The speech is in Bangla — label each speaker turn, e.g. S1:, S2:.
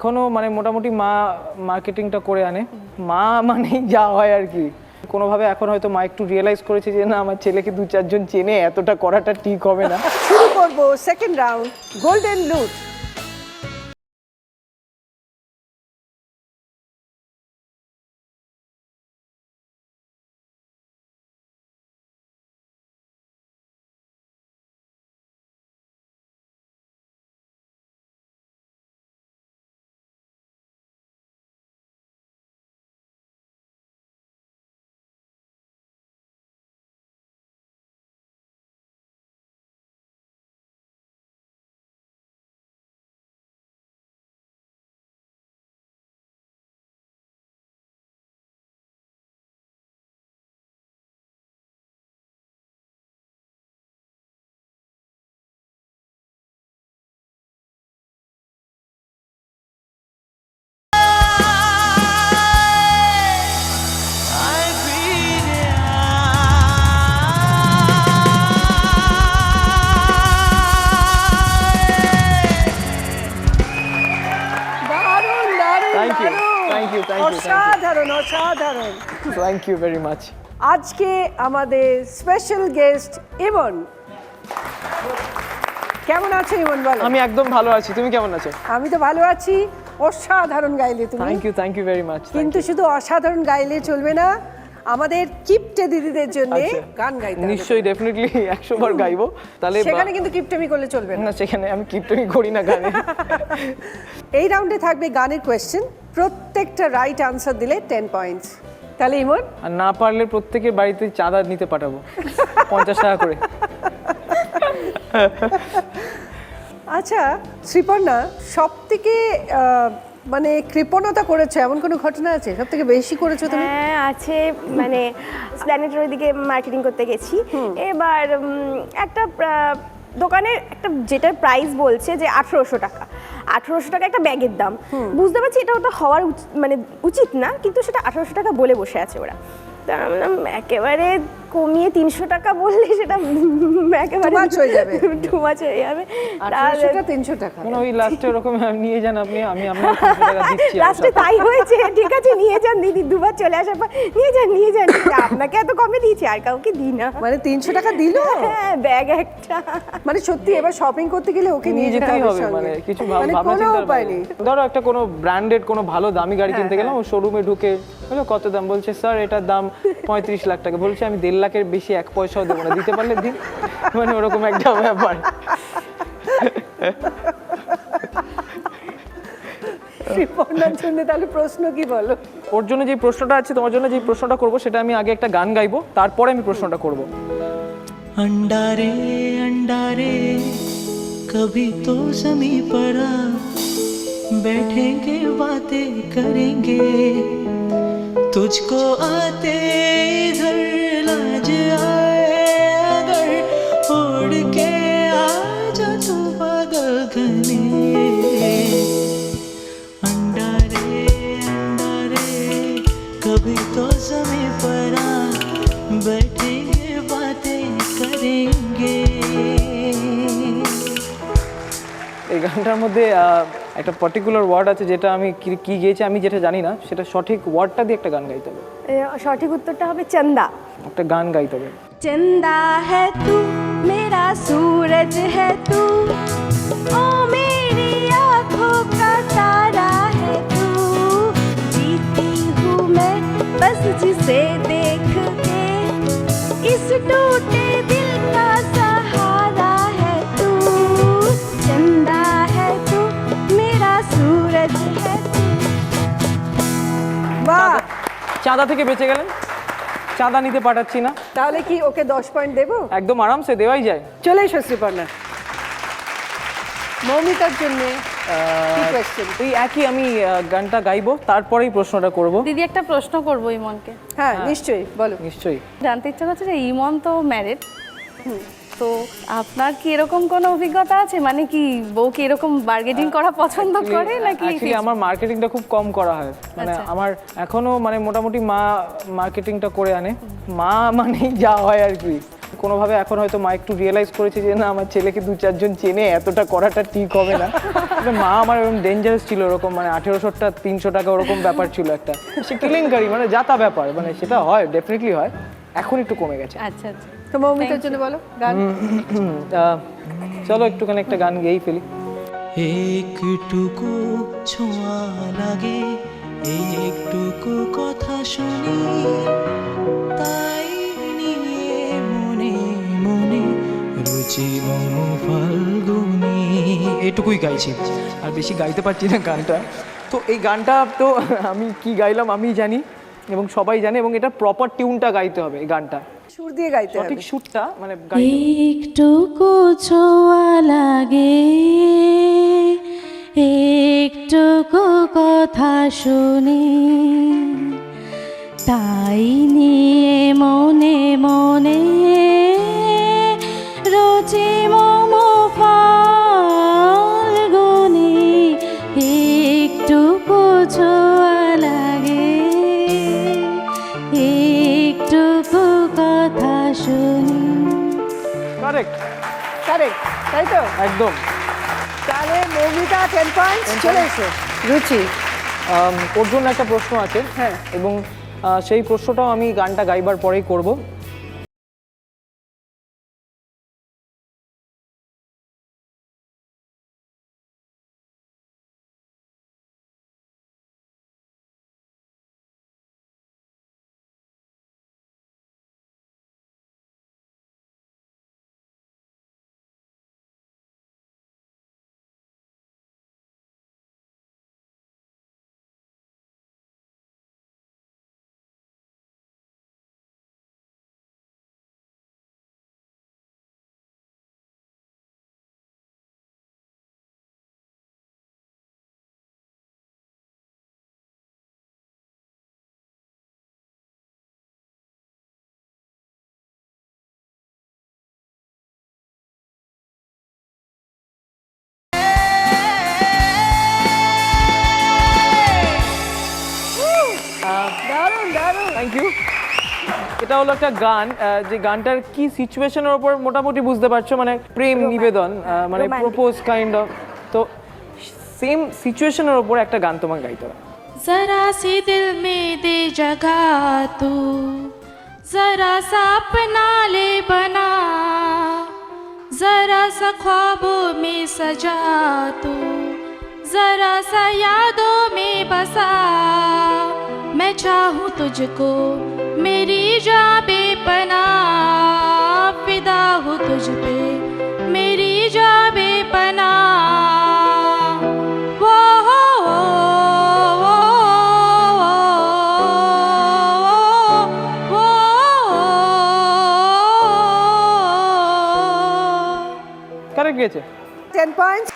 S1: এখনো মানে মোটামুটি মা মার্কেটিংটা করে আনে, মা মানেই যা হয় আর কি। কোনোভাবে এখন হয়তো মা একটু রিয়েলাইজ করেছে যে না আমার ছেলেকে 2-4 জন চেনে, এতটা করাটা ঠিক হবে না।
S2: শুরু করব সেকেন্ড রাউন্ড, গোল্ডেন লুট। দারুণ দারুণ
S1: Thank you,
S2: দারুণ।
S1: thank you, thank you, thank you.
S2: অসাধারণ অসাধারণ।
S1: Thank you very much.
S2: আজকে আমাদের স্পেশাল গেস্ট ইমন। কেমন আছো ইমন বলো?
S1: আমি একদম ভালো আছি, তুমি কেমন আছো?
S2: আমি তো ভালো আছি। অসাধারণ গাইলে তুমি।
S1: Thank you very much.
S2: কিন্তু শুধু অসাধারণ গাইলে চলবে না, আমাদের কিপটে দিদিদের জন্য গান গাইতে হবে।
S1: নিশ্চয়ই, ডেফিনেটলি 100 বার গাইবো। তাহলে
S2: সেখানে কিন্তু কিপটেমি করলে চলবে না।
S1: না, সেখানে আমি কিপটেমি করি না গানে।
S2: এই রাউন্ডে থাকবে গানের কোয়েশ্চেন, প্রত্যেকটা রাইট আনসার দিলে 10 পয়েন্টস। তাহলে ইমন,
S1: আর না পারলে প্রত্যেকের বাড়িতে চাঁদা নিতে পাঠাবো 50 টাকা করে।
S2: আচ্ছা শ্রীপর্ণা, সব থেকে মানে কৃপণতা করেছো এমন কোনো ঘটনা আছে? সব থেকে বেশি করেছো তুমি?
S3: হ্যাঁ আছে, মানে প্ল্যানেটের দিকে মার্কেটিং করতে গেছি। এবার একটা দোকানে একটা যেটার প্রাইস বলছে যে 1800 টাকা, 1800 টাকা একটা ব্যাগের দাম। বুঝতে পারছি এটা ওটা হওয়ার মানে উচিত না, কিন্তু সেটা 1800 টাকা বলে বসে আছে ওরা। তা আমি বললাম একেবারে কমিয়ে 300 টাকা বললে সেটা একেবারে
S2: Too much হয়ে যাবে।
S3: টু মাচ হয়ে যাবে।
S2: 300 টাকা।
S1: মানে ওই লাস্টে ওরকম নিয়ে যান আপনি, আমি আপনার 500 টাকা দিচ্ছি।
S3: লাস্টে তাই হয়েছে। ঠিক আছে নিয়ে যান দিদি, দুবার চলে আসার পর নিয়ে যান আপনাকে এত কমে দিয়েছি, আর কাউকে দিই না।
S2: মানে 300 টাকা দিল?
S3: হ্যাঁ, ব্যাগ একটা।
S2: মানে সত্যি এবার শপিং করতে গেলে ওকে নিয়ে যেতে
S1: যেতেই হবে,
S2: সঙ্গে।
S1: মানে কিছু
S2: মানে
S1: ভাবনা
S2: কোনো
S1: চিন্তা
S2: উপায় নেই।
S1: ধরো একটা কোনো ব্র্যান্ডেড কোনো ভালো দামি গাড়ি কিনতে গেলাম, ও শোরুমে ঢুকে বললো কত দাম, বলছে স্যার এটার দাম 35 লাখ টাকা। বলছে আমি 1.5 লাখের বেশি 1 পয়সাও দেবো না, দিতে পারলে দিন। মানে ওরকম একটা ব্যাপার।
S2: শ্রীপর্ণার জন্য তাহলে প্রশ্ন কি বলো?
S1: ওর জন্য যে প্রশ্নটা আছে, তোমার জন্য যে প্রশ্নটা করব, সেটা আমি আগে একটা গান গাইবো, তারপরে আমি প্রশ্নটা করব।
S4: अंडा रे कभी तो जमी पड़ा, बैठेंगे बातें करेंगे, तुझको आते इधर लाज आए अगर, उड़ के आ जा तू बादल घने। अंडा रे कभी तो जमी पड़ा, बैठेंगे बातें करेंगे।
S1: এই গানটার মধ্যে একটা পার্টিকুলার ওয়ার্ড আছে, যেটা আমি কি গেয়েছি আমি যেটা জানি না, সেটা সঠিক ওয়ার্ডটা দিয়ে একটা গান গাইতে হবে।
S3: সঠিক উত্তরটা হবে চন্দা।
S1: একটা গান গাইতে হবে।
S3: चंदा है तू मेरा सूरज है तू, ओ मेरी आँखों का तारा है तू, जीती हूँ मैं बस जिसे देख के, इस टूटे दिल का सहारा है तू, चंदा है तू मेरा सूरज है तू।
S2: বাহ,
S1: চাঁদা থেকে বেঁচে গেলেন, চাঁদা নিতে পাঠাচ্ছি না,
S2: তাহলে কি ওকে 10 পয়েন্ট দেবো?
S1: একদম আরামসে দেওয়াই যায়।
S2: চলে এসো শ্রীপর্ণা। মৌমিতার জন্য কি কোয়েশ্চেন?
S1: এই একই, আমি গানটা গাইবো, তারপরেই প্রশ্নটা করব।
S5: দিদি একটা প্রশ্ন করবো ইমনকে।
S2: হ্যাঁ নিশ্চয়ই, বলো।
S1: নিশ্চয়ই।
S5: জানতে ইচ্ছা করছে যে ইমন তো ম্যারিড, তো আপনার কি এরকম কোনো অভিজ্ঞতা আছে, মানে কি বউ কি এরকম বার্গেনিং করা পছন্দ করে নাকি?
S1: অ্যাকচুয়ালি আমার মার্কেটিংটা খুব কম করা হয়, মানে
S5: আচ্ছা।
S1: আমার এখনো মানে মোটামুটি মা মার্কেটিংটা করে আনে, মা মানেই যা হয় আর কি। কোনোভাবে এখন হয়তো মা একটু রিয়েলাইজ করেছে যে না আমার ছেলেকে 2-4 জন চেনে এতটা করাটা ঠিক হবে না। কিন্তু মা আমার এরকম ডেঞ্জারাস ছিল, ওরকম মানে 1800টা 300 টাকা ওরকম ব্যাপার ছিল একটা, সে কেলেঙ্কারি মানে যাতা ব্যাপার, মানে সেটা হয়, ডেফিনেটলি হয়, এখন একটু কমে গেছে।
S5: আচ্ছা আচ্ছা।
S2: তো মৌমিতার জন্য বলো গান।
S1: চলো একটুখানি একটা গান গেয়েই ফেলি।
S4: একটুকু ছোঁয়া লাগে, একটুকু কথা শুনি, তাই নিয়ে মনে মনে রুচি মম ফাল্গুনি।
S1: এটুকুই গাইছি, আর বেশি গাইতে পারছি না গানটা। তো এই গানটা তো আমি কি গাইলাম আমি জানি এবং সবাই জানে, এবং এটা প্রপার টিউনটা গাইতে হবে এই গানটা,
S2: সুর দিয়ে গাইতে হবে।
S1: সঠিক সুরটা মানে গাইতে হবে।
S5: একটুকু ছোঁয়া লাগে, একটুকু কথা শুনি, তাই নিয়ে মনে মনে রোজে মম ফাল্গুনি। একটুকু ছোঁয়া লাগে, একটুকু কথা শুনি।
S1: কারেক্ট,
S2: কারেক্ট, তাই তো?
S1: একদম।
S2: তাহলে মৌমিতা 10 পয়েন্টস চলে এসো। রুচি,
S1: ওর জন্য একটা প্রশ্ন আছে,
S2: হ্যাঁ।
S1: এবং সেই প্রশ্নটাও আমি গানটা গাইবার পরেই করব।
S2: দারুণ দারুণ।
S1: Thank you. এটা হলো একটা গান, যে গানটার কি সিচুয়েশনের ওপর মোটামুটি বুঝতে পারছো, মানে প্রেম নিবেদন, মানে
S3: romantic.
S1: Propose kind of. তো সেম সিচুয়েশনের ওপর একটা গান তোমাকে গাইতে হবে।
S5: जरा सी दिल में दे जगह तू, जरा सा अपना ले बना, जरा सा ख्वाबों में सजा तू, जरा सा यादों में बसा। मैं चाहूँ तुझको मेरी जान बेपना, फिदा हूँ तुझ पे मेरी जान बेपना।
S1: কারেক্ট গেছে।
S2: 10 পয়েন্টস।